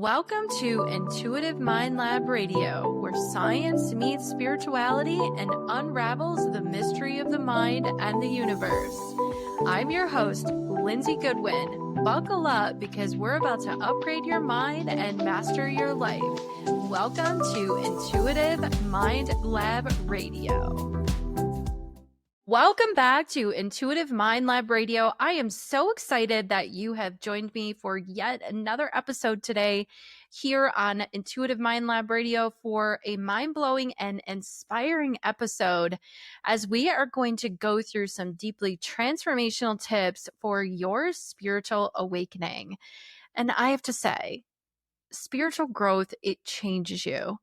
Welcome to Intuitive Mind Lab Radio, where science meets spirituality and unravels the mystery of the mind and the universe. I'm your host, Lindsay Goodwin. Buckle up because we're about to upgrade your mind and master your life. Welcome to Intuitive Mind Lab Radio. Welcome back to Intuitive Mind Lab Radio. I am so excited that you have joined me for yet another episode today here on Intuitive Mind Lab Radio for a mind-blowing and inspiring episode as we are going to go through some deeply transformational tips for your spiritual awakening. And I have to say, spiritual growth, it changes you.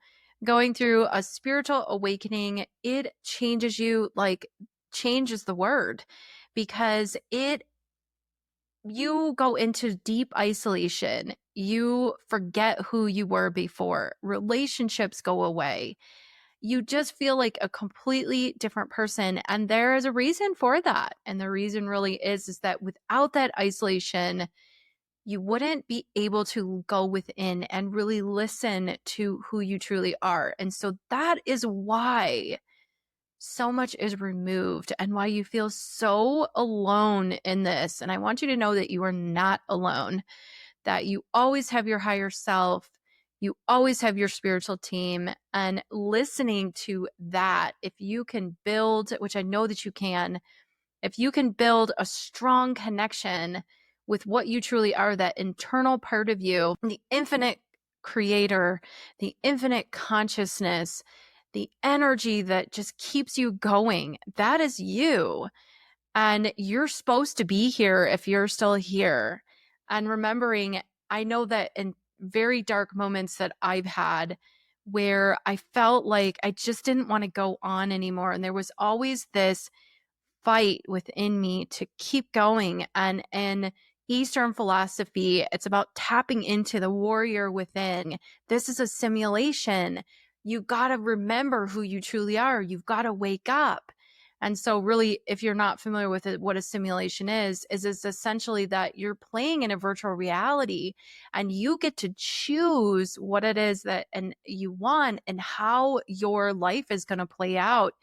Going through a spiritual awakening, it changes you like change is the word, because you go into deep isolation. You forget who you were before. Relationships go away. You just feel like a completely different person. And there is a reason for that. And the reason really is that without that isolation, you wouldn't be able to go within and really listen to who you truly are. And so that is why so much is removed and why you feel so alone in this. And I want you to know that you are not alone, that you always have your higher self. You always have your spiritual team, and listening to that, if you can build, which I know that you can, if you can build a strong connection with what you truly are, that internal part of you, the infinite creator, the infinite consciousness, the energy that just keeps you going, that is you. And you're supposed to be here if you're still here. And remembering, I know that in very dark moments that I've had where I felt like I just didn't want to go on anymore. And there was always this fight within me to keep going. And in Eastern philosophy, it's about tapping into the warrior within. This is a simulation. You got to remember who you truly are. You've got to wake up. And so really, if you're not familiar with it, what a simulation is essentially that you're playing in a virtual reality and you get to choose what it is that and you want and how your life is going to play out.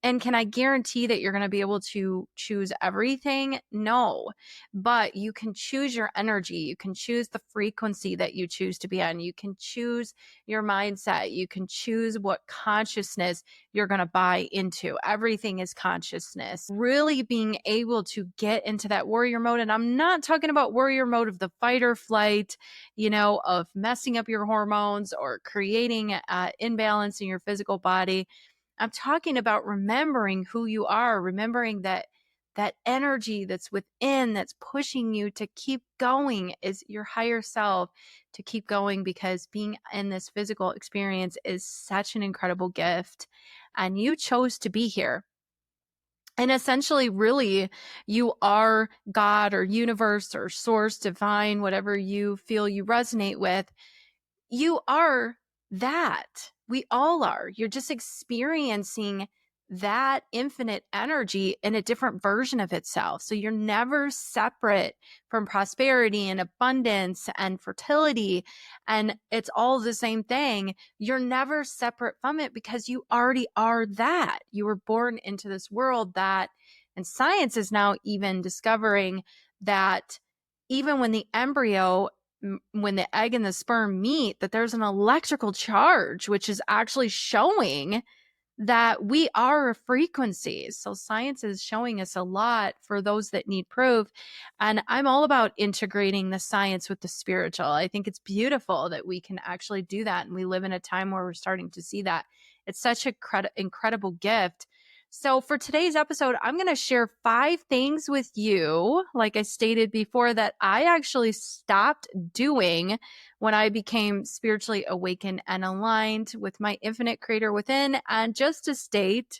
And can I guarantee that you're going to be able to choose everything? No, but you can choose your energy. You can choose the frequency that you choose to be on. You can choose your mindset. You can choose what consciousness you're going to buy into. Everything is consciousness. Really being able to get into that warrior mode. And I'm not talking about warrior mode of the fight or flight, of messing up your hormones or creating imbalance in your physical body. I'm talking about remembering who you are, remembering that energy that's within, that's pushing you to keep going, is your higher self, to keep going, because being in this physical experience is such an incredible gift. And you chose to be here. And essentially, really, you are God or universe or source, divine, whatever you feel you resonate with. You are that. We all are. You're just experiencing that infinite energy in a different version of itself. So you're never separate from prosperity and abundance and fertility. And it's all the same thing. You're never separate from it because you already are that. You were born into this world that, and science is now even discovering that even when the embryo, when the egg and the sperm meet, that there's an electrical charge, which is actually showing that we are frequencies. So science is showing us a lot for those that need proof. And I'm all about integrating the science with the spiritual. I think it's beautiful that we can actually do that. And we live in a time where we're starting to see that. It's such an incredible gift. So for today's episode, I'm going to share 5 things with you, like I stated before, that I actually stopped doing when I became spiritually awakened and aligned with my infinite creator within. And just to state,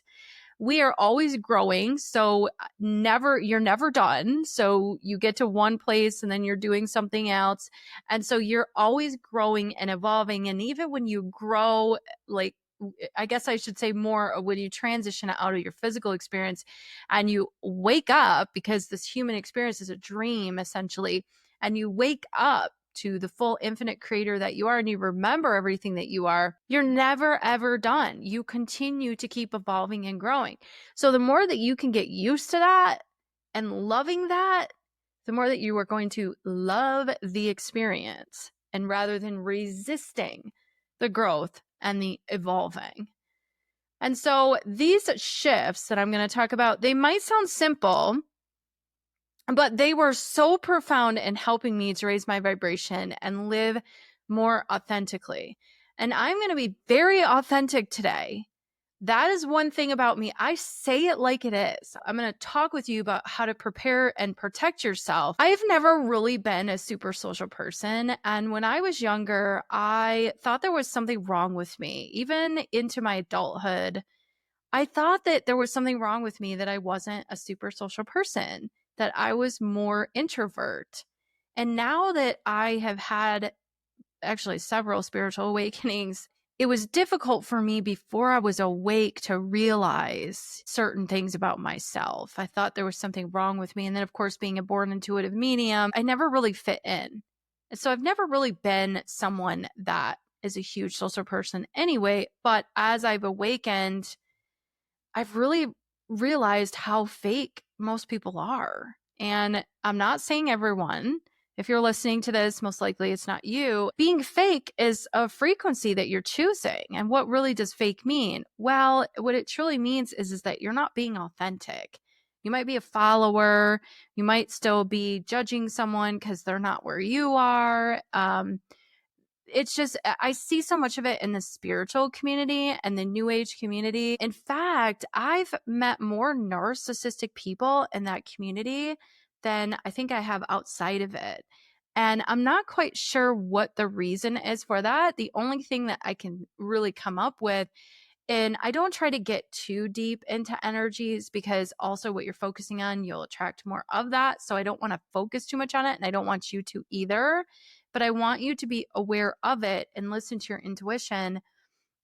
we are always growing. So you're never done. So you get to one place and then you're doing something else. And so you're always growing and evolving. And even when you grow, like, I guess I should say more when you transition out of your physical experience and you wake up, because this human experience is a dream essentially, and you wake up to the full infinite creator that you are, and you remember everything that you are, you're never, ever done. You continue to keep evolving and growing. So the more that you can get used to that and loving that, the more that you are going to love the experience, and rather than resisting the growth and the evolving. And so these shifts that I'm going to talk about, they might sound simple, but they were so profound in helping me to raise my vibration and live more authentically. And I'm going to be very authentic today. That is one thing about me. I say it like it is. I'm going to talk with you about how to prepare and protect yourself. I've never really been a super social person. And when I was younger, I thought there was something wrong with me. Even into my adulthood, I thought that there was something wrong with me, that I wasn't a super social person, that I was more introvert. And now that I have had actually several spiritual awakenings, it was difficult for me before I was awake to realize certain things about myself. I thought there was something wrong with me. And then, of course, being a born intuitive medium, I never really fit in. And so I've never really been someone that is a huge social person anyway. But as I've awakened, I've really realized how fake most people are. And I'm not saying everyone. If you're listening to this, most likely it's not you. Being fake is a frequency that you're choosing. And what really does fake mean? Well, what it truly means is that you're not being authentic. You might be a follower. You might still be judging someone because they're not where you are. It's just, I see so much of it in the spiritual community and the new age community. In fact, I've met more narcissistic people in that community than I think I have outside of it. And I'm not quite sure what the reason is for that. The only thing that I can really come up with, and I don't try to get too deep into energies, because also what you're focusing on, you'll attract more of that. So I don't want to focus too much on it, and I don't want you to either. But I want you to be aware of it and listen to your intuition.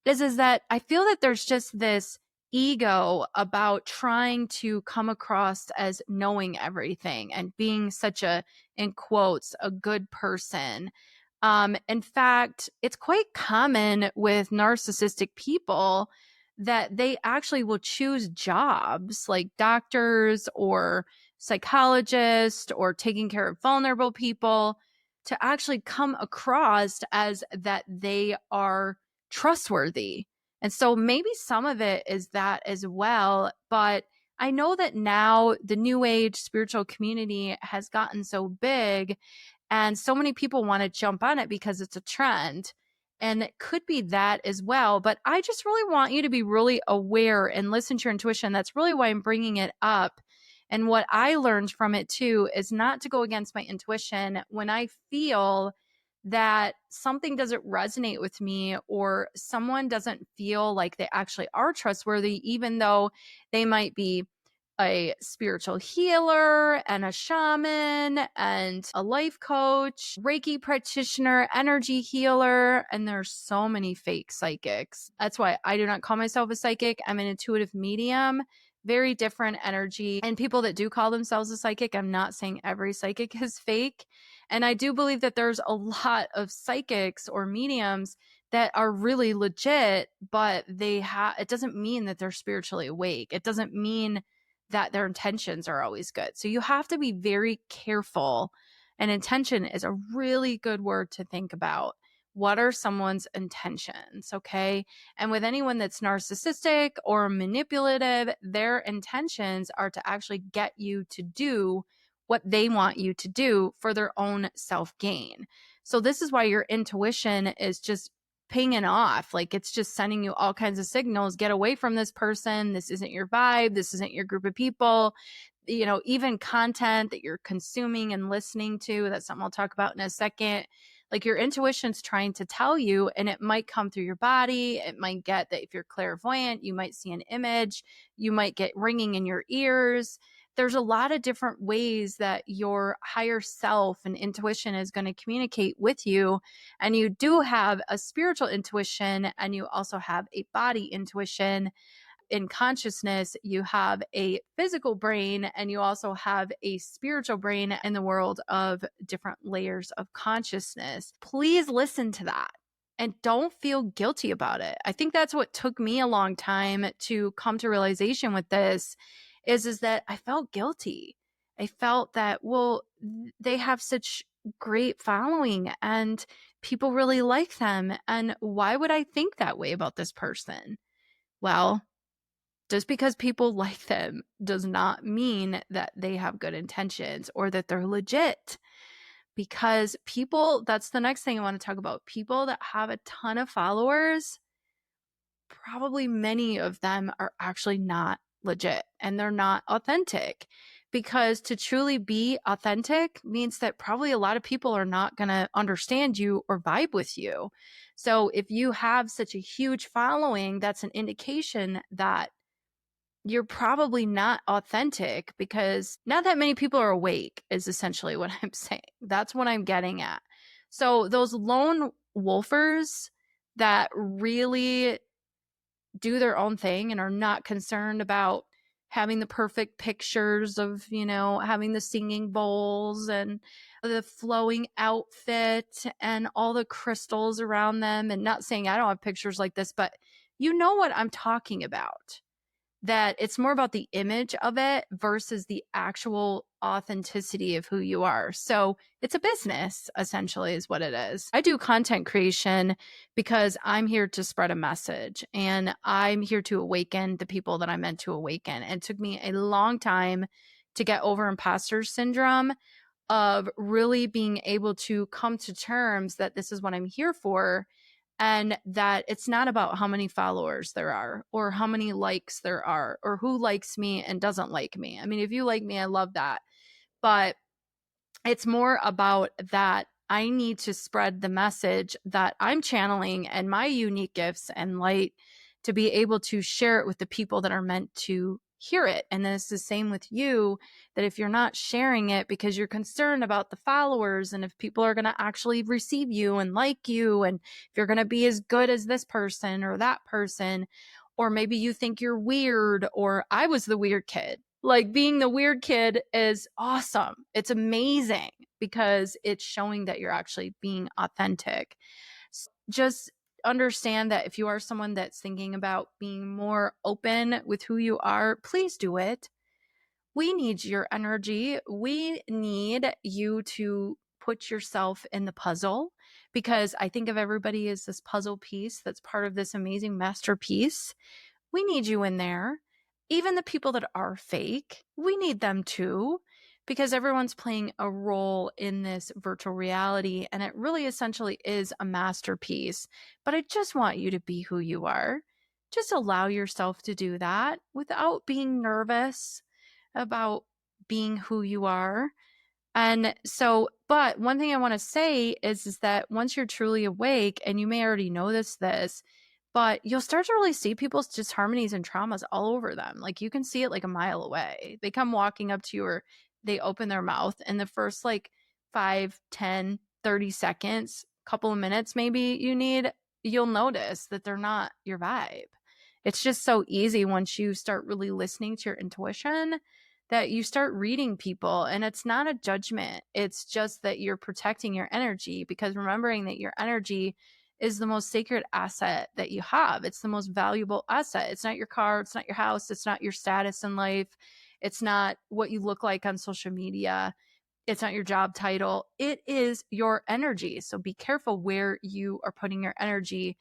Is that I feel that there's just this ego about trying to come across as knowing everything and being such a, in quotes, a good person. In fact, it's quite common with narcissistic people that they actually will choose jobs like doctors or psychologists or taking care of vulnerable people to actually come across as that they are trustworthy. And so maybe some of it is that as well. But I know that now the new age spiritual community has gotten so big, and so many people want to jump on it because it's a trend. And it could be that as well. But I just really want you to be really aware and listen to your intuition. That's really why I'm bringing it up. And what I learned from it too is not to go against my intuition when I feel that something doesn't resonate with me, or someone doesn't feel like they actually are trustworthy, even though they might be a spiritual healer and a shaman and a life coach, Reiki practitioner, energy healer, and there's so many fake psychics. That's why I do not call myself a psychic. I'm an intuitive medium. Very different energy. And people that do call themselves a psychic, I'm not saying every psychic is fake. And I do believe that there's a lot of psychics or mediums that are really legit, but it doesn't mean that they're spiritually awake. It doesn't mean that their intentions are always good. So you have to be very careful. And intention is a really good word to think about. What are someone's intentions? Okay. And with anyone that's narcissistic or manipulative, their intentions are to actually get you to do what they want you to do for their own self gain. So this is why your intuition is just pinging off. Like, it's just sending you all kinds of signals. Get away from this person. This isn't your vibe. This isn't your group of people. You know, even content that you're consuming and listening to, that's something I'll talk about in a second. Like, your intuition's trying to tell you, and it might come through your body. It might get that if you're clairvoyant, you might see an image. You might get ringing in your ears. There's a lot of different ways that your higher self and intuition is going to communicate with you. And you do have a spiritual intuition, and you also have a body intuition. in consciousness, you have a physical brain and you also have a spiritual brain in the world of different layers of consciousness. Please listen to that and don't feel guilty about it. I think that's what took me a long time to come to realization with this is that I felt guilty. I felt that, well, they have such great following and people really like them. And why would I think that way about this person? Well, just because people like them does not mean that they have good intentions or that they're legit. Because people, that's the next thing I want to talk about. People that have a ton of followers, probably many of them are actually not legit and they're not authentic. Because to truly be authentic means that probably a lot of people are not going to understand you or vibe with you. So if you have such a huge following, that's an indication that you're probably not authentic because not that many people are awake, is essentially what I'm saying. That's what I'm getting at. So those lone wolfers that really do their own thing and are not concerned about having the perfect pictures of, having the singing bowls and the flowing outfit and all the crystals around them, and not saying I don't have pictures like this, but you know what I'm talking about. That it's more about the image of it versus the actual authenticity of who you are. So it's a business, essentially, is what it is. I do content creation because I'm here to spread a message and I'm here to awaken the people that I'm meant to awaken. And it took me a long time to get over imposter syndrome of really being able to come to terms that this is what I'm here for. And that it's not about how many followers there are or how many likes there are or who likes me and doesn't like me. I mean, if you like me, I love that. But it's more about that I need to spread the message that I'm channeling and my unique gifts and light to be able to share it with the people that are meant to hear it. And then it's the same with you, that if you're not sharing it because you're concerned about the followers and if people are going to actually receive you and like you, and if you're going to be as good as this person or that person, or maybe you think you're weird, or I was the weird kid. Like, being the weird kid is awesome. It's amazing because it's showing that you're actually being authentic. Just understand that if you are someone that's thinking about being more open with who you are, please do it. We need your energy. We need you to put yourself in the puzzle, because I think of everybody as this puzzle piece that's part of this amazing masterpiece. We need you in there. Even the people that are fake, we need them too, because everyone's playing a role in this virtual reality, and it really essentially is a masterpiece. But I just want you to be who you are. Just allow yourself to do that without being nervous about being who you are. And so, but one thing I want to say is that once you're truly awake, and you may already notice this, but you'll start to really see people's disharmonies and traumas all over them. Like, you can see it like a mile away. They come walking up to you, or they open their mouth, and the first like 5, 10, 30 seconds, couple of minutes maybe you'll notice that they're not your vibe. It's just so easy once you start really listening to your intuition that you start reading people, and it's not a judgment. It's just that you're protecting your energy, because remembering that your energy is the most sacred asset that you have. It's the most valuable asset. It's not your car. It's not your house. It's not your status in life. It's not what you look like on social media. It's not your job title. It is your energy. So be careful where you are putting your energy,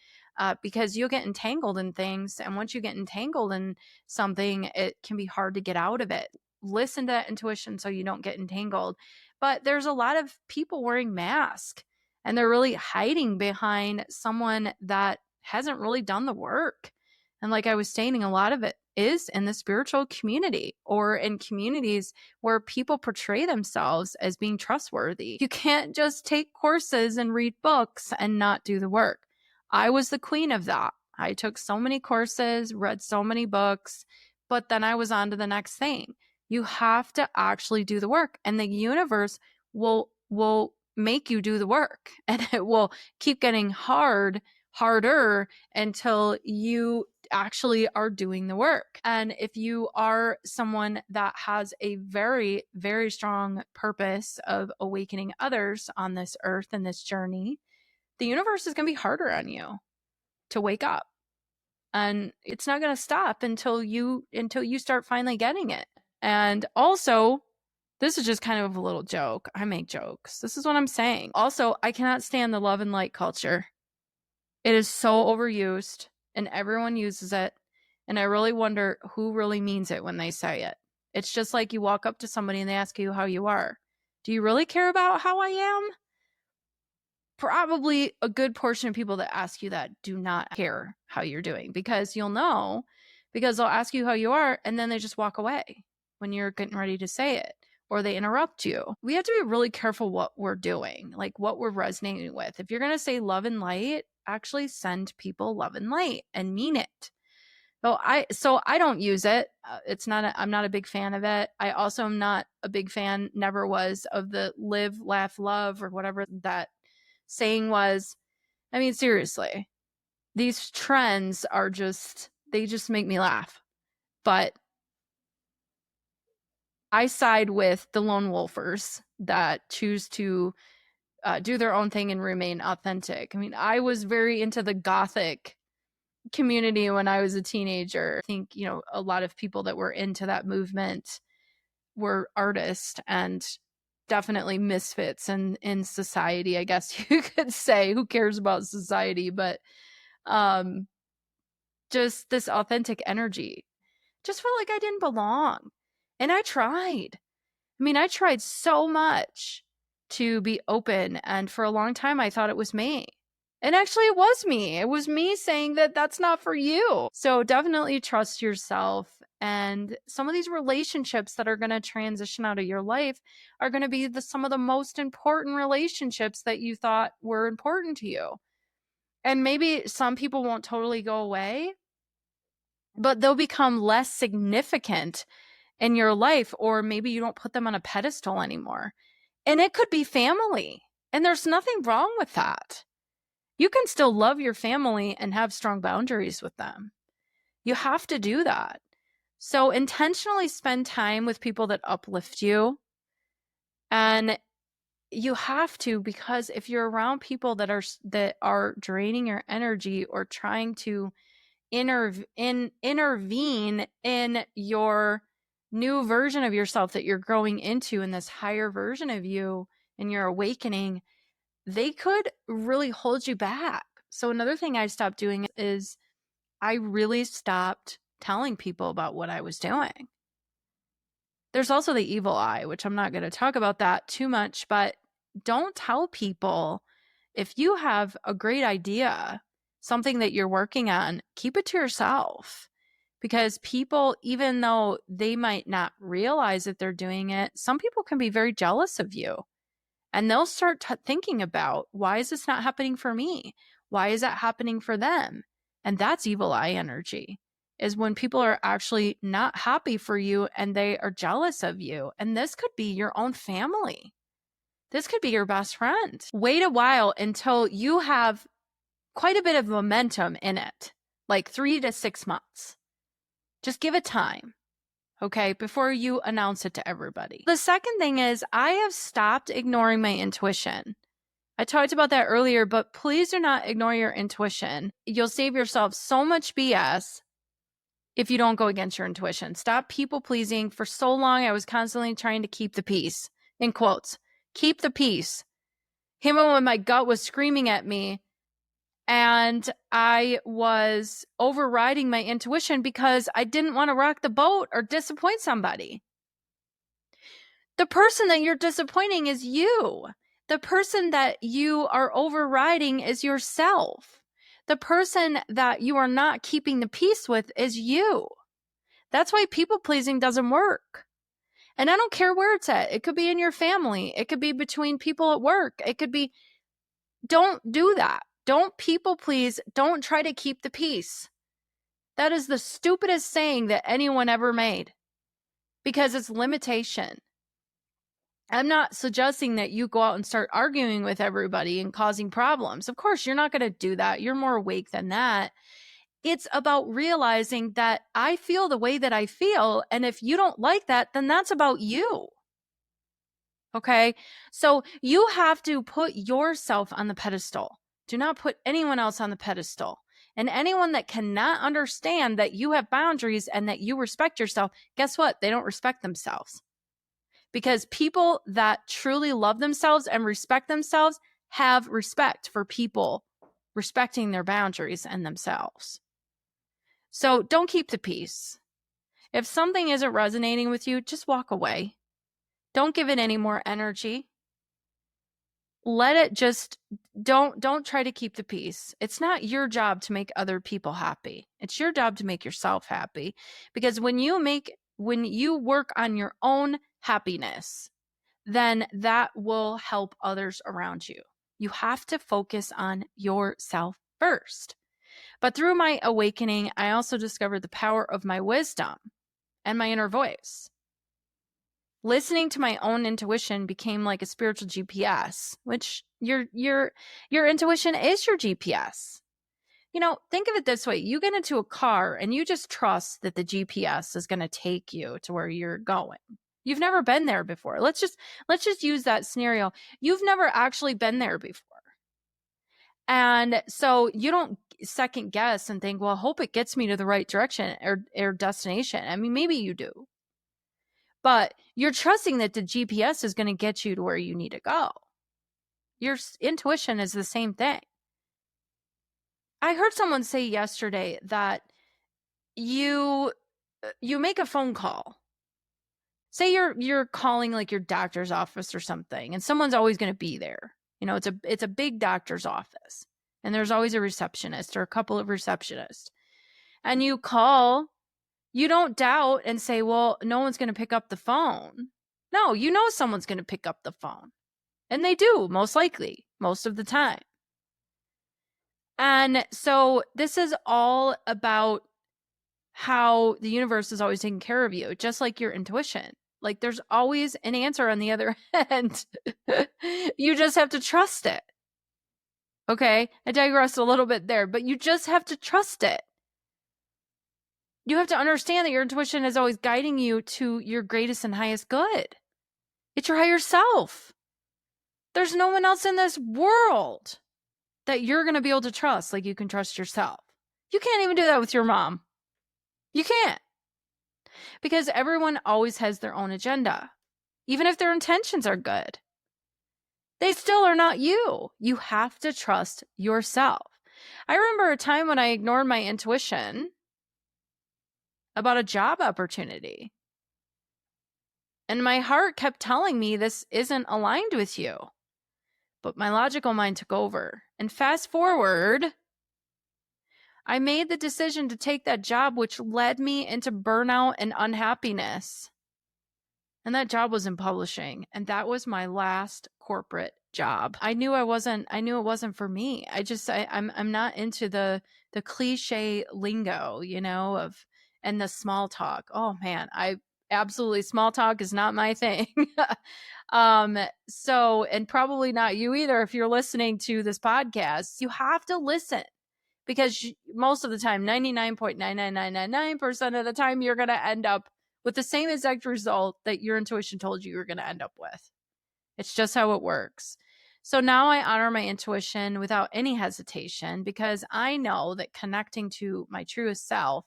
because you'll get entangled in things. And once you get entangled in something, it can be hard to get out of it. Listen to that intuition so you don't get entangled. But there's a lot of people wearing masks, and they're really hiding behind someone that hasn't really done the work. And like I was stating, a lot of it is in the spiritual community or in communities where people portray themselves as being trustworthy. You can't just take courses and read books and not do the work. I was the queen of that. I took so many courses, read so many books, but then I was on to the next thing. You have to actually do the work, and the universe will make you do the work, and it will keep getting harder until you actually are doing the work. And if you are someone that has a very, very strong purpose of awakening others on this earth and this journey, the universe is going to be harder on you to wake up. And it's not going to stop until you start finally getting it. And also, this is just kind of a little joke. I make jokes. This is what I'm saying. Also, I cannot stand the love and light culture. It is so overused and everyone uses it. And I really wonder who really means it when they say it. It's just like you walk up to somebody and they ask you how you are. Do you really care about how I am? Probably a good portion of people that ask you that do not care how you're doing, because you'll know, because they'll ask you how you are and then they just walk away when you're getting ready to say it, or they interrupt you. We have to be really careful what we're doing, like what we're resonating with. If you're going to say love and light, actually send people love and light and mean it. So I don't use it. I'm not a big fan of it. I also am not a big fan, never was, of the live, laugh, love, or whatever that saying was. I mean, seriously, these trends are they just make me laugh. But I side with the lone wolfers that choose to do their own thing and remain authentic. I mean, I was very into the gothic community when I was a teenager. I think, a lot of people that were into that movement were artists and definitely misfits in society, I guess you could say. Who cares about society? But just this authentic energy. Just felt like I didn't belong. And I tried. I tried so much to be open. And for a long time, I thought it was me. And actually, it was me. It was me saying that that's not for you. So definitely trust yourself. And some of these relationships that are going to transition out of your life are going to be some of the most important relationships that you thought were important to you. And maybe some people won't totally go away, but they'll become less significant in your life, or maybe you don't put them on a pedestal anymore. And it could be family. And there's nothing wrong with that. You can still love your family and have strong boundaries with them. You have to do that. So intentionally spend time with people that uplift you. And you have to, because if you're around people that are draining your energy or trying to intervene in your new version of yourself that you're growing into, in this higher version of you and your awakening, they could really hold you back. So another thing I stopped doing is I really stopped telling people about what I was doing. There's also the evil eye, which I'm not going to talk about that too much, but don't tell people. If you have a great idea, something that you're working on, keep it to yourself. Because people, even though they might not realize that they're doing it, some people can be very jealous of you. And they'll start thinking about, why is this not happening for me? Why is that happening for them? And that's evil eye energy, is when people are actually not happy for you and they are jealous of you. And this could be your own family. This could be your best friend. Wait a while until you have quite a bit of momentum in it, like 3 to 6 months. Just give it time, okay, before you announce it to everybody. The second thing is, I have stopped ignoring my intuition. I talked about that earlier, but please do not ignore your intuition. You'll save yourself so much BS if you don't go against your intuition. Stop people pleasing. For so long, I was constantly trying to keep the peace, in quotes, keep the peace. Even when my gut was screaming at me, and I was overriding my intuition because I didn't want to rock the boat or disappoint somebody. The person that you're disappointing is you. The person that you are overriding is yourself. The person that you are not keeping the peace with is you. That's why people pleasing doesn't work. And I don't care where it's at. It could be in your family. It could be between people at work. It could be, don't do that. Don't people please. Don't try to keep the peace. That is the stupidest saying that anyone ever made, because it's limitation. I'm not suggesting that you go out and start arguing with everybody and causing problems. Of course, you're not going to do that. You're more awake than that. It's about realizing that I feel the way that I feel. And if you don't like that, then that's about you. Okay. So you have to put yourself on the pedestal. Do not put anyone else on the pedestal. And anyone that cannot understand that you have boundaries and that you respect yourself, guess what? They don't respect themselves. Because people that truly love themselves and respect themselves have respect for people respecting their boundaries and themselves. So don't keep the peace. If something isn't resonating with you, just walk away. Don't give it any more energy. Let it just don't try to keep the peace. It's not your job to make other people happy. It's your job to make yourself happy. Because when you work on your own happiness, then that will help others around you. You have to focus on yourself first. But through my awakening, I also discovered the power of my wisdom and my inner voice. Listening to my own intuition became like a spiritual GPS, which your intuition is your GPS. You know, think of it this way. You get into a car and you just trust that the GPS is going to take you to where you're going. You've never been there before. Let's just use that scenario. You've never actually been there before. And so you don't second guess and think, well, I hope it gets me to the right direction or destination. I mean, maybe you do. But you're trusting that the GPS is going to get you to where you need to go. Your intuition is the same thing. I heard someone say yesterday that you make a phone call. Say you're calling like your doctor's office or something, and someone's always going to be there. You know, it's a big doctor's office, and there's always a receptionist or a couple of receptionists. And you call, you don't doubt and say, well, no one's going to pick up the phone. No, you know someone's going to pick up the phone. And they do, most likely, most of the time. And so this is all about how the universe is always taking care of you, just like your intuition. Like there's always an answer on the other end. You just have to trust it. Okay, I digressed a little bit there, but you just have to trust it. You have to understand that your intuition is always guiding you to your greatest and highest good. It's your higher self. There's no one else in this world that you're going to be able to trust like you can trust yourself. You can't even do that with your mom. You can't. Because everyone always has their own agenda. Even if their intentions are good, they still are not you. You have to trust yourself. I remember a time when I ignored my intuition about a job opportunity. And my heart kept telling me this isn't aligned with you. But my logical mind took over. And fast forward, I made the decision to take that job, which led me into burnout and unhappiness. And that job was in publishing. And that was my last corporate job. I knew it wasn't for me. I'm not into the cliche lingo, you know, and the small talk. Oh man, absolutely, small talk is not my thing. So, and probably not you either. If you're listening to this podcast, you have to listen because most of the time, 99.99999% of the time, you're going to end up with the same exact result that your intuition told you were going to end up with. It's just how it works. So now I honor my intuition without any hesitation because I know that connecting to my truest self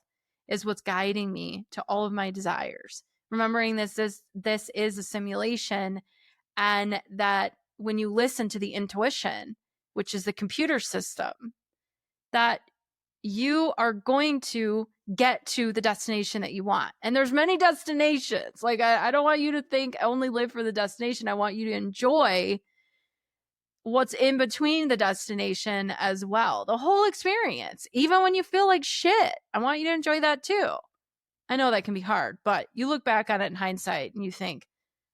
is what's guiding me to all of my desires. Remembering this is a simulation, and that when you listen to the intuition, which is the computer system, that you are going to get to the destination that you want. And there's many destinations. Like I don't want you to think I only live for the destination. I want you to enjoy what's in between the destination as well. The whole experience, even when you feel like shit. I want you to enjoy that too. I know that can be hard, but you look back on it in hindsight and you think,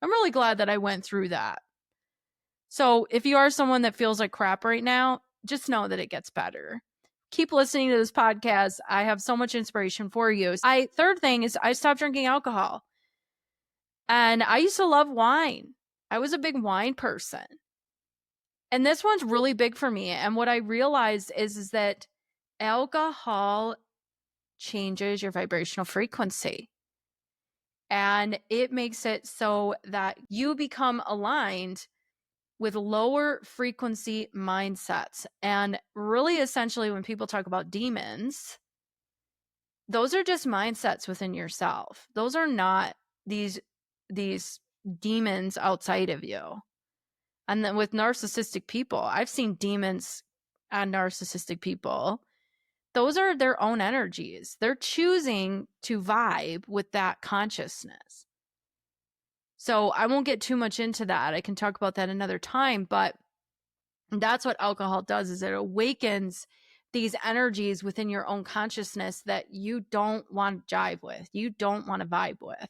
I'm really glad that I went through that. So if you are someone that feels like crap right now, just know that it gets better. Keep listening to this podcast. I have so much inspiration for you. Third thing is I stopped drinking alcohol. And I used to love wine. I was a big wine person. And this one's really big for me. And what I realized is that alcohol changes your vibrational frequency. And it makes it so that you become aligned with lower frequency mindsets. And really, essentially, when people talk about demons, those are just mindsets within yourself. Those are not these demons outside of you. And then with narcissistic people, I've seen demons and narcissistic people. Those are their own energies. They're choosing to vibe with that consciousness. So I won't get too much into that. I can talk about that another time, but that's what alcohol does, is it awakens these energies within your own consciousness that you don't want to jive with, you don't want to vibe with.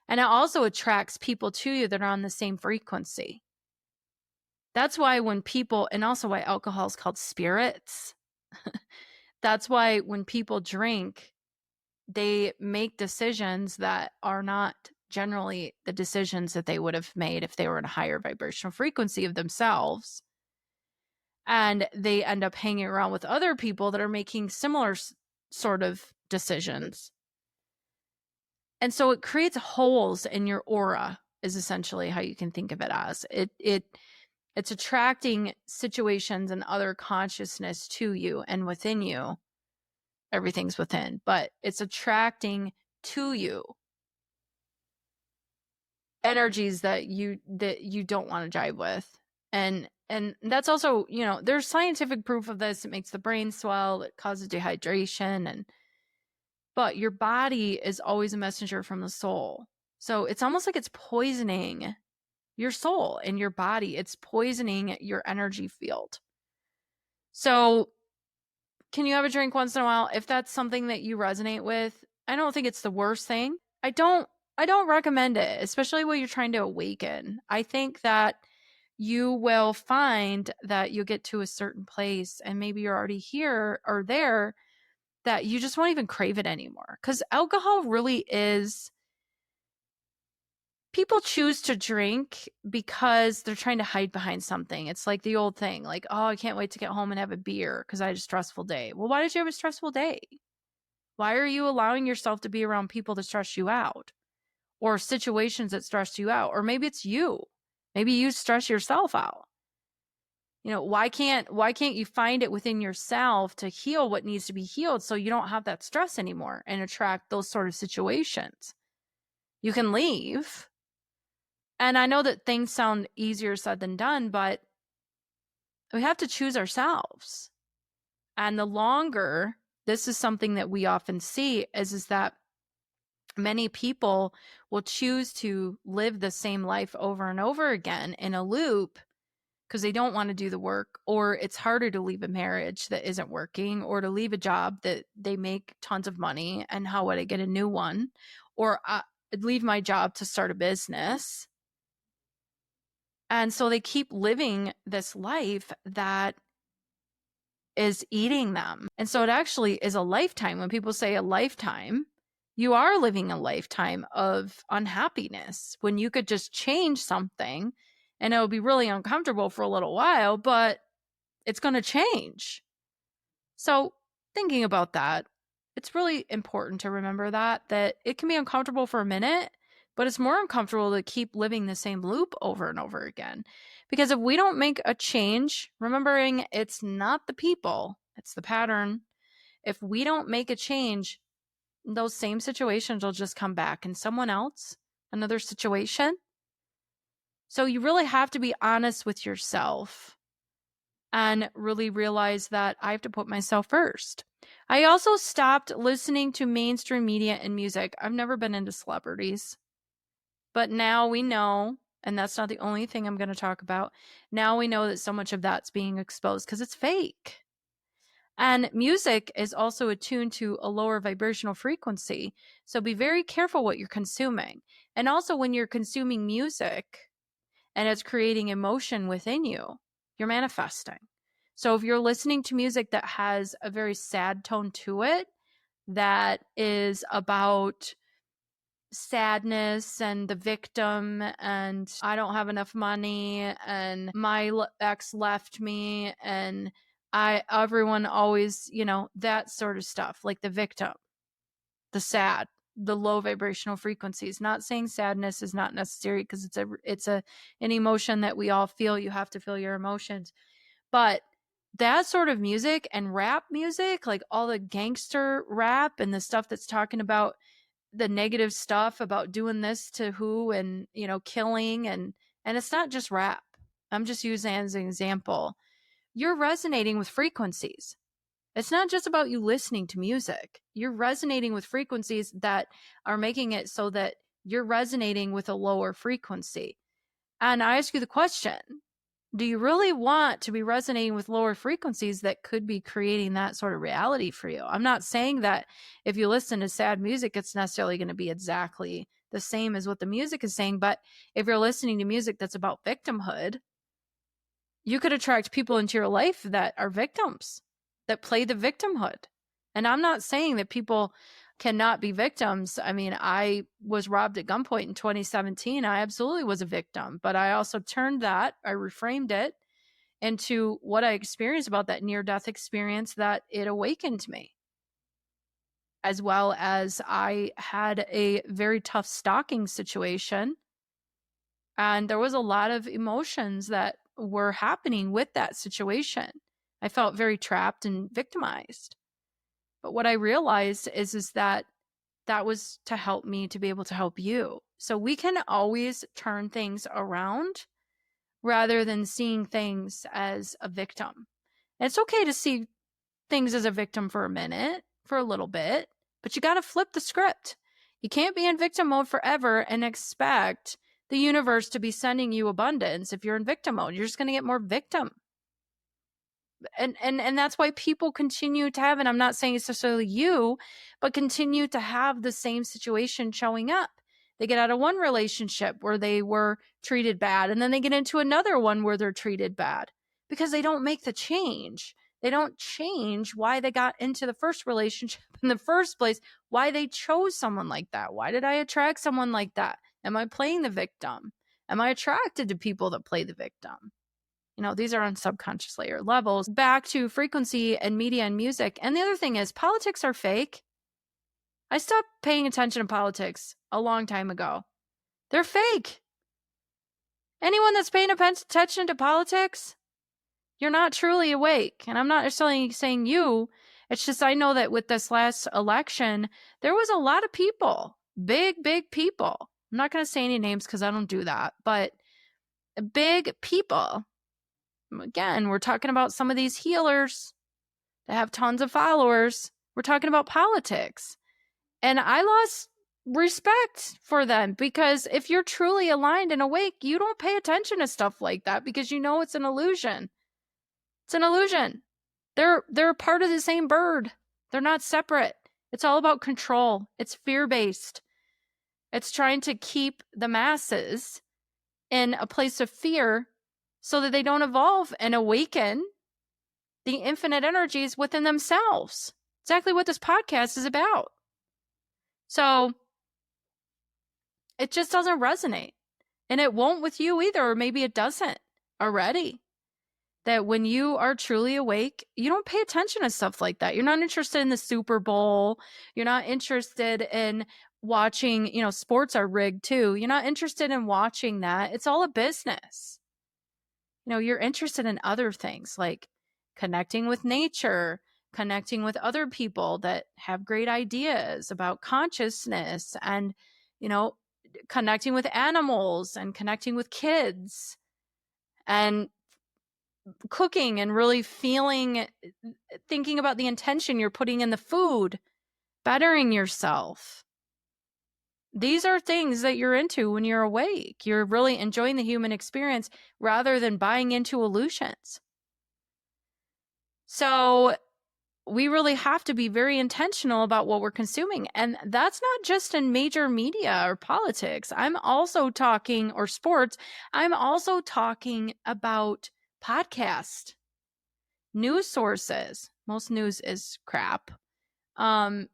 And it also attracts people to you that are on the same frequency. That's why when people, and also why alcohol is called spirits. That's why when people drink, they make decisions that are not generally the decisions that they would have made if they were in a higher vibrational frequency of themselves. And they end up hanging around with other people that are making similar sort of decisions. And so it creates holes in your aura, is essentially how you can think of it as. It's attracting situations and other consciousness to you and within you. Everything's within, but it's attracting to you energies that you don't want to jive with. And that's also, there's scientific proof of this. It makes the brain swell, it causes dehydration, but your body is always a messenger from the soul. So it's almost like it's poisoning your soul and your body. It's poisoning your energy field. So can you have a drink once in a while? If that's something that you resonate with, I don't think it's the worst thing. I don't recommend it, especially when you're trying to awaken. I think that you will find that you get to a certain place, and maybe you're already here or there, that you just won't even crave it anymore. Because alcohol really is, people choose to drink because they're trying to hide behind something. It's like the old thing, like, oh, I can't wait to get home and have a beer because I had a stressful day. Well, why did you have a stressful day? Why are you allowing yourself to be around people that stress you out, or situations that stress you out? Or maybe it's you. Maybe you stress yourself out. Why can't you find it within yourself to heal what needs to be healed, so you don't have that stress anymore and attract those sort of situations? You can leave. And I know that things sound easier said than done, but we have to choose ourselves. And the longer, this is something that we often see, is that many people will choose to live the same life over and over again in a loop because they don't want to do the work, or it's harder to leave a marriage that isn't working, or to leave a job that they make tons of money and how would I get a new one, or leave my job to start a business. And so they keep living this life that is eating them. And so it actually is a lifetime. When people say a lifetime, you are living a lifetime of unhappiness when you could just change something, and it will be really uncomfortable for a little while, but it's going to change. So thinking about that, it's really important to remember that it can be uncomfortable for a minute, but it's more uncomfortable to keep living the same loop over and over again. Because if we don't make a change, remembering it's not the people, it's the pattern. If we don't make a change, those same situations will just come back in someone else, another situation. So you really have to be honest with yourself and really realize that I have to put myself first. I also stopped listening to mainstream media and music. I've never been into celebrities, but now we know, and that's not the only thing I'm going to talk about. Now we know that so much of that's being exposed because it's fake. And music is also attuned to a lower vibrational frequency. So be very careful what you're consuming. And also when you're consuming music and it's creating emotion within you, you're manifesting. So if you're listening to music that has a very sad tone to it, that is about sadness and the victim and I don't have enough money and my ex left me and everyone always, that sort of stuff, like the victim. the sad, the low vibrational frequencies. Not saying sadness is not necessary, because it's an emotion that we all feel. You have to feel your emotions. But that sort of music and rap music, like all the gangster rap and the stuff that's talking about the negative stuff about doing this to who, and killing, and it's not just rap. I'm just using it as an example. You're resonating with frequencies. It's not just about you listening to music. You're resonating with frequencies that are making it so that you're resonating with a lower frequency. And I ask you the question, do you really want to be resonating with lower frequencies that could be creating that sort of reality for you? I'm not saying that if you listen to sad music, it's necessarily going to be exactly the same as what the music is saying. But if you're listening to music that's about victimhood, you could attract people into your life that are victims, that play the victimhood. And I'm not saying that people cannot be victims. I mean, I was robbed at gunpoint in 2017. I absolutely was a victim, but I also turned that, I reframed it into what I experienced about that near-death experience, that it awakened me. As well as I had a very tough stalking situation. And there was a lot of emotions that were happening with that situation. I felt very trapped and victimized. But what I realized is that was to help me to be able to help you. So we can always turn things around rather than seeing things as a victim. And it's okay to see things as a victim for a minute, for a little bit, but you got to flip the script. You can't be in victim mode forever and expect the universe to be sending you abundance. If you're in victim mode, you're just going to get more victim. And that's why people continue to have, and I'm not saying it's necessarily you, but continue to have the same situation showing up. They get out of one relationship where they were treated bad, and then they get into another one where they're treated bad because they don't make the change. They don't change why they got into the first relationship in the first place, why they chose someone like that. Why did I attract someone like that? Am I playing the victim? Am I attracted to people that play the victim? These are on subconscious layer levels. Back to frequency and media and music. And the other thing is, politics are fake. I stopped paying attention to politics a long time ago. They're fake. Anyone that's paying attention to politics, you're not truly awake. And I'm not necessarily saying you. It's just I know that with this last election, there was a lot of people, big people. I'm not going to say any names because I don't do that, but big people. Again, we're talking about some of these healers that have tons of followers. We're talking about politics. And I lost respect for them, because if you're truly aligned and awake, you don't pay attention to stuff like that because you know it's an illusion. It's an illusion. They're part of the same bird. They're not separate. It's all about control. It's fear-based. It's trying to keep the masses in a place of fear so that they don't evolve and awaken the infinite energies within themselves. Exactly what this podcast is about. So it just doesn't resonate. And it won't with you either, or maybe it doesn't already. That when you are truly awake, you don't pay attention to stuff like that. You're not interested in the Super Bowl. You're not interested in watching, sports are rigged too. You're not interested in watching that. It's all a business. You're interested in other things like connecting with nature, connecting with other people that have great ideas about consciousness, and, connecting with animals and connecting with kids and cooking and really thinking about the intention you're putting in the food, bettering yourself. These are things that you're into when you're awake. You're really enjoying the human experience rather than buying into illusions. So we really have to be very intentional about what we're consuming. And that's not just in major media or politics. I'm also talking, or sports. I'm also talking about podcast, news sources. Most news is crap.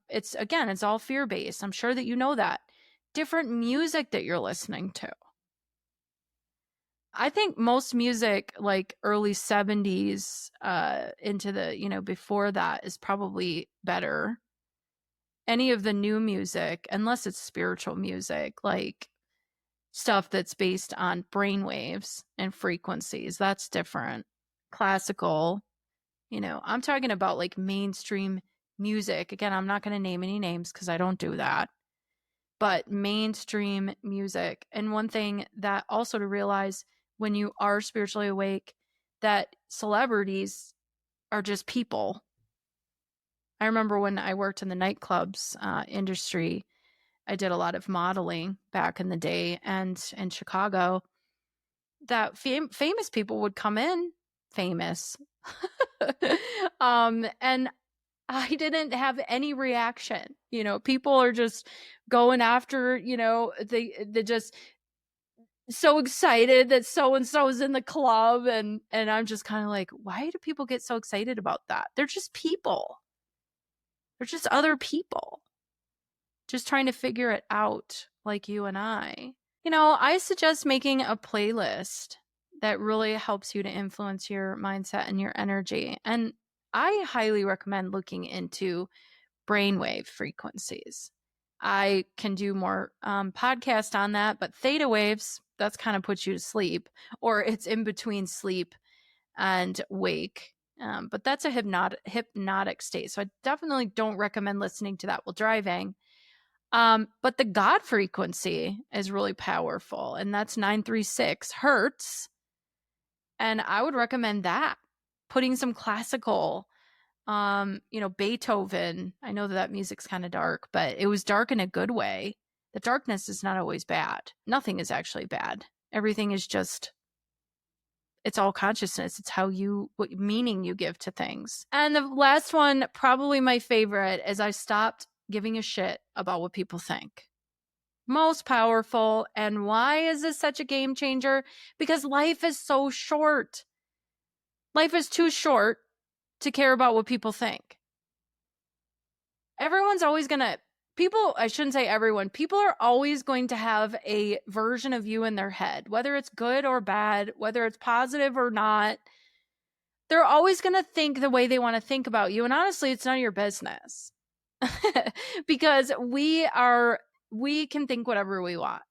It's all fear-based. I'm sure that you know that. Different music that you're listening to. I think most music, like early 70s into the, before that, is probably better. any of the new music, unless it's spiritual music, like stuff that's based on brainwaves and frequencies. That's different. Classical, I'm talking about like mainstream music. Again, I'm not going to name any names because I don't do that, but mainstream music. And one thing that also to realize when you are spiritually awake, that celebrities are just people. I remember when I worked in the nightclubs industry, I did a lot of modeling back in the day, and in Chicago, that famous people would come in, famous, and I didn't have any reaction. People are just going after, they just so excited that so and so is in the club, and I'm just kind of like, why do people get so excited about that? They're just people. They're just other people, just trying to figure it out like you and I. I suggest making a playlist that really helps you to influence your mindset and your energy. And I highly recommend looking into brainwave frequencies. I can do more podcast on that, but theta waves, that's kind of puts you to sleep, or it's in between sleep and wake. But that's a hypnotic state. So I definitely don't recommend listening to that while driving. But the God frequency is really powerful, and that's 936 hertz. And I would recommend that. Putting some classical, Beethoven. I know that music's kind of dark, but it was dark in a good way. The darkness is not always bad. Nothing is actually bad. Everything is just, it's all consciousness. It's what meaning you give to things. And the last one, probably my favorite, is I stopped giving a shit about what people think. Most powerful. And why is this such a game changer? Because life is so short. Life is too short to care about what people think. Everyone's always going to, I shouldn't say everyone, people are always going to have a version of you in their head, whether it's good or bad, whether it's positive or not. They're always going to think the way they want to think about you. And honestly, it's none of your business. Because we can think whatever we want,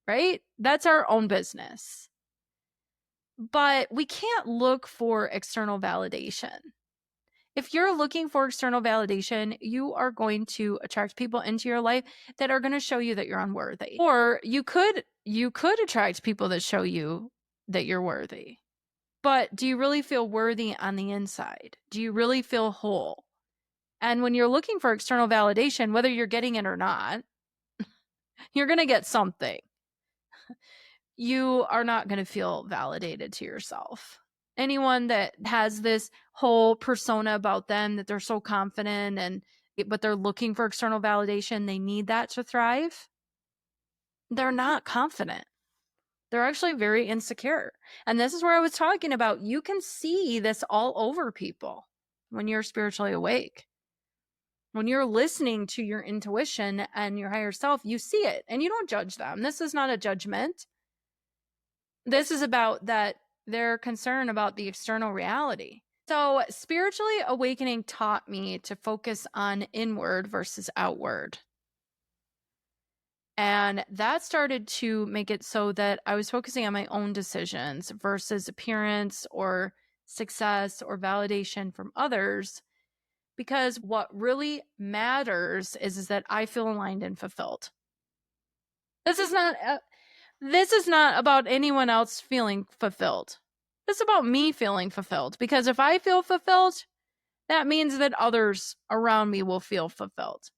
right? That's our own business. But we can't look for external validation. If you're looking for external validation, you are going to attract people into your life that are going to show you that you're unworthy. Or you could attract people that show you that you're worthy. But do you really feel worthy on the inside? Do you really feel whole? And when you're looking for external validation, whether you're getting it or not, you're going to get something. You are not going to feel validated to yourself. Anyone that has this whole persona about them that they're so confident but they're looking for external validation, they need that to thrive. They're not confident. They're actually very insecure. And this is where I was talking about, you can see this all over people when you're spiritually awake. When you're listening to your intuition and your higher self, you see it and you don't judge them. This is not a judgment. This is about that they're concerned about the external reality. So spiritually awakening taught me to focus on inward versus outward. And that started to make it so that I was focusing on my own decisions versus appearance or success or validation from others. Because what really matters is that I feel aligned and fulfilled. This is not about anyone else feeling fulfilled. This is about me feeling fulfilled. Because if I feel fulfilled, that means that others around me will feel fulfilled.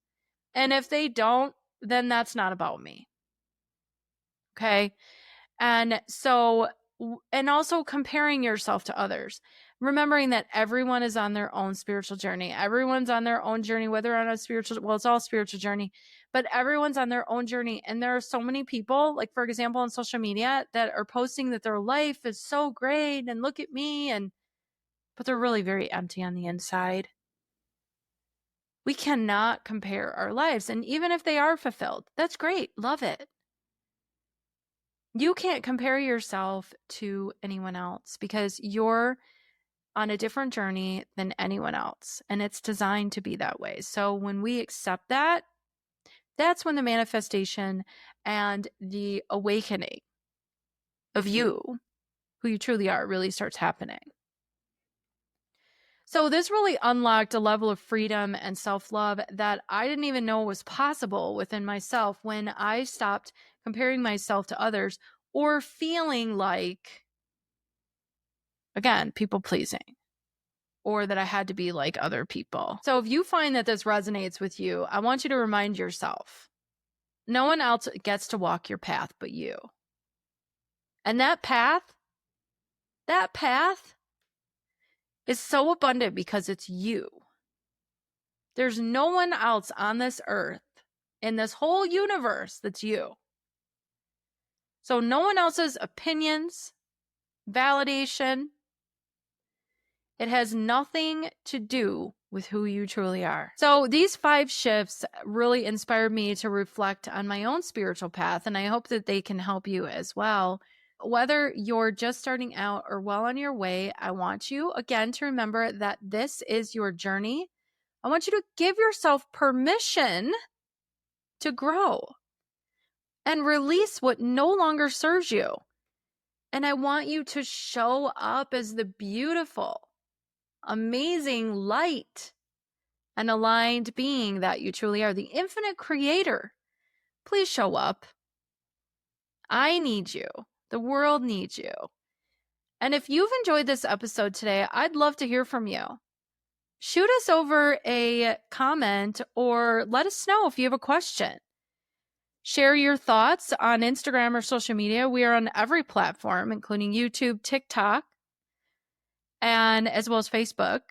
And if they don't, then that's not about me. Okay? And so, and also comparing yourself to others. Remembering that everyone is on their own spiritual journey. Everyone's on their own journey, whether on a spiritual, well, it's all spiritual journey, but everyone's on their own journey. And there are so many people, like for example, on social media that are posting that their life is so great and look at me, but they're really very empty on the inside. We cannot compare our lives. And even if they are fulfilled, that's great. Love it. You can't compare yourself to anyone else because you're on a different journey than anyone else, and it's designed to be that way. So when we accept that, that's when the manifestation and the awakening of you, who you truly are, really starts happening. So this really unlocked a level of freedom and self-love that I didn't even know was possible within myself when I stopped comparing myself to others or feeling like, again, people pleasing, or that I had to be like other people. So if you find that this resonates with you, I want you to remind yourself, no one else gets to walk your path but you. And that path is so abundant because it's you. There's no one else on this earth, in this whole universe, that's you. So no one else's opinions, validation, it has nothing to do with who you truly are. So these 5 shifts really inspired me to reflect on my own spiritual path, and I hope that they can help you as well. Whether you're just starting out or well on your way, I want you, again, to remember that this is your journey. I want you to give yourself permission to grow and release what no longer serves you. And I want you to show up as the beautiful, amazing light and aligned being that you truly are, the infinite creator. Please show up. I need you. The world needs you. And if you've enjoyed this episode today, I'd love to hear from you. Shoot us over a comment or let us know if you have a question. Share your thoughts on Instagram or social media. We are on every platform, including YouTube, TikTok, and as well as Facebook.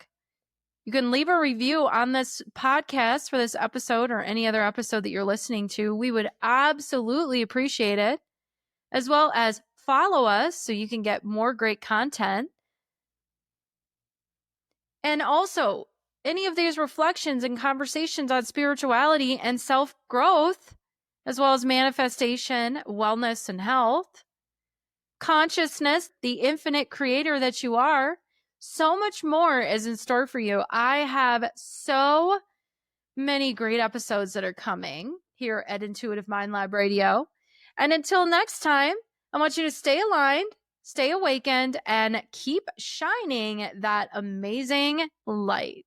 You can leave a review on this podcast for this episode or any other episode that you're listening to. We would absolutely appreciate it, as well as follow us so you can get more great content. And also, any of these reflections and conversations on spirituality and self-growth, as well as manifestation, wellness, and health, consciousness, the infinite creator that you are, so much more is in store for you. I have so many great episodes that are coming here at Intuitive Mind Lab Radio. And until next time, I want you to stay aligned, stay awakened, and keep shining that amazing light.